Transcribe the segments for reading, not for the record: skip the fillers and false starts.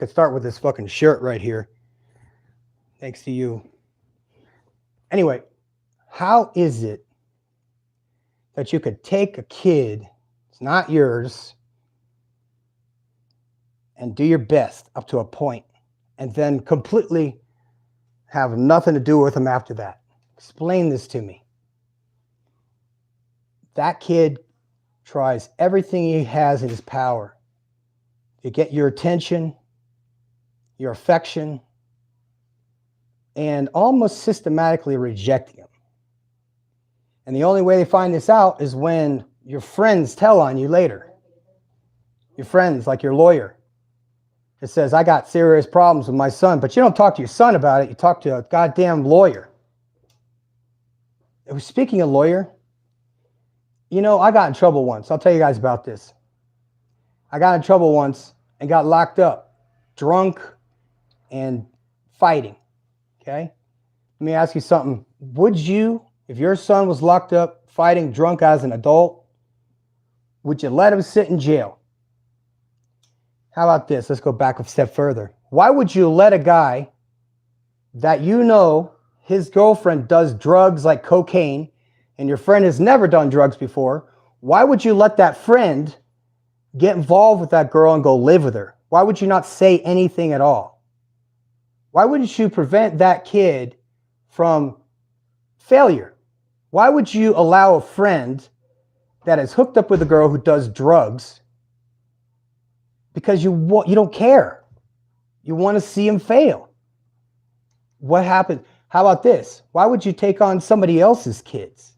Could start with this fucking shirt right here. Thanks to you. Anyway, how is it that you could take a kid, it's not yours, and do your best up to a point, and then completely have nothing to do with them after that? Explain this to me. That kid tries everything he has in his power to get your attention, your affection, and almost systematically rejecting him. And the only way they find this out is when your friends tell on you later. Your friends, like your lawyer, it says, I got serious problems with my son, but you don't talk to your son about it. You talk to a goddamn lawyer. Speaking of lawyer, you know, I got in trouble once. I'll tell you guys about this. I got in trouble once and got locked up, drunk and fighting. Okay? Let me ask you something. Would you, if your son was locked up, fighting, drunk as an adult, would you let him sit in jail? How about this? Let's go back a step further. Why would you let a guy that you know his girlfriend does drugs like cocaine and your friend has never done drugs before, why would you let that friend get involved with that girl and go live with her? Why would you not say anything at all? Why wouldn't you prevent that kid from failure? Why would you allow a friend that is hooked up with a girl who does drugs because you don't care? You want to see him fail. What happened? How about this? Why would you take on somebody else's kids?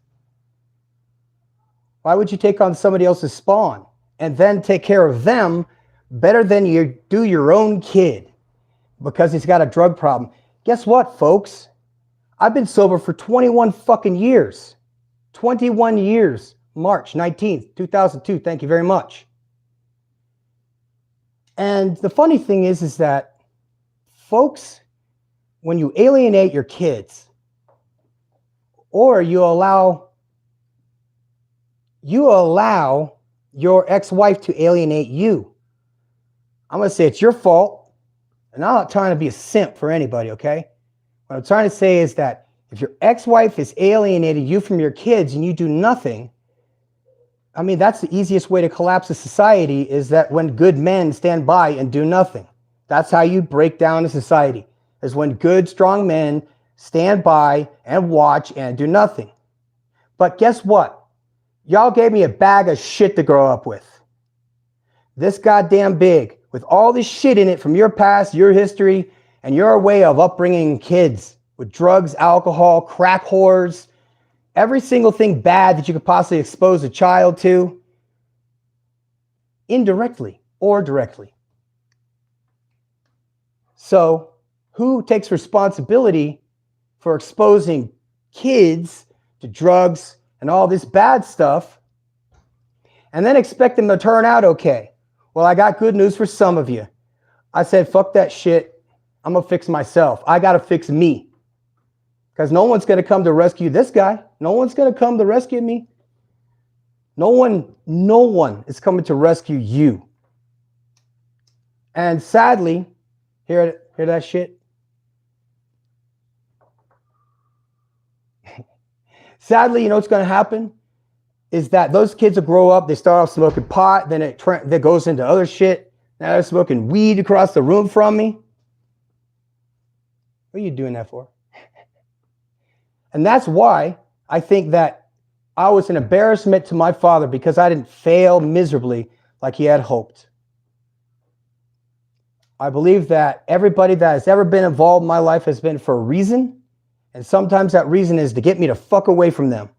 Why would you take on somebody else's spawn and then take care of them better than you do your own kid because he's got a drug problem? Guess what, folks? I've been sober for 21 fucking years. 21 years. March 19th, 2002. Thank you very much. And the funny thing is that, folks, when you alienate your kids or you allow your ex-wife to alienate you, I'm going to say it's your fault. And I'm not trying to be a simp for anybody, okay? What I'm trying to say is that if your ex-wife has alienated you from your kids and you do nothing, I mean, that's the easiest way to collapse a society, is that when good men stand by and do nothing. That's how you break down a society, is when good, strong men stand by and watch and do nothing. But guess what? Y'all gave me a bag of shit to grow up with. This goddamn big, with all this shit in it from your past, your history, and your way of upbringing kids with drugs, alcohol, crack whores, every single thing bad that you could possibly expose a child to, indirectly or directly. So, who takes responsibility for exposing kids to drugs and all this bad stuff and then expect them to turn out okay? Well, I got good news for some of you. I said, fuck that shit. I'm going to fix myself. I got to fix me. Because no one's going to come to rescue this guy. No one's going to come to rescue me. No one is coming to rescue you. And sadly, hear that shit? Sadly, you know what's going to happen? Is that those kids will grow up, they start off smoking pot, then it goes into other shit. Now they're smoking weed across the room from me. What are you doing that for? And that's why I think that I was an embarrassment to my father, because I didn't fail miserably like he had hoped. I believe that everybody that has ever been involved in my life has been for a reason. And sometimes that reason is to get me to fuck away from them.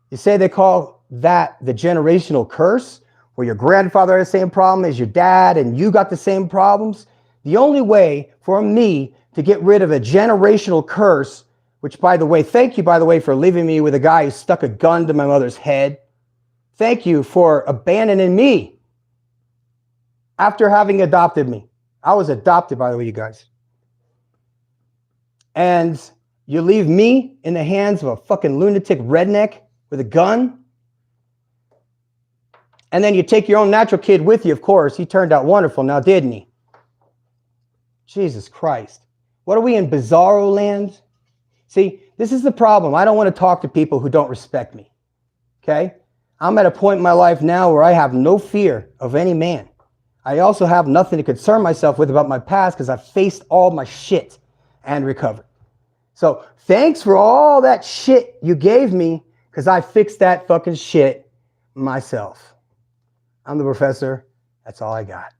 You say they call that the generational curse, where your grandfather had the same problem as your dad and you got the same problems. The only way for me to get rid of a generational curse, which, by the way, thank you, by the way, for leaving me with a guy who stuck a gun to my mother's head. Thank you for abandoning me after having adopted me. I was adopted, by the way, you guys. And you leave me in the hands of a fucking lunatic redneck with a gun. And then you take your own natural kid with you, of course. He turned out wonderful now, didn't he? Jesus Christ. What are we in bizarro land? See, this is the problem. I don't want to talk to people who don't respect me. Okay? I'm at a point in my life now where I have no fear of any man. I also have nothing to concern myself with about my past because I've faced all my shit and recovered. So thanks for all that shit you gave me because I fixed that fucking shit myself. I'm the professor. That's all I got.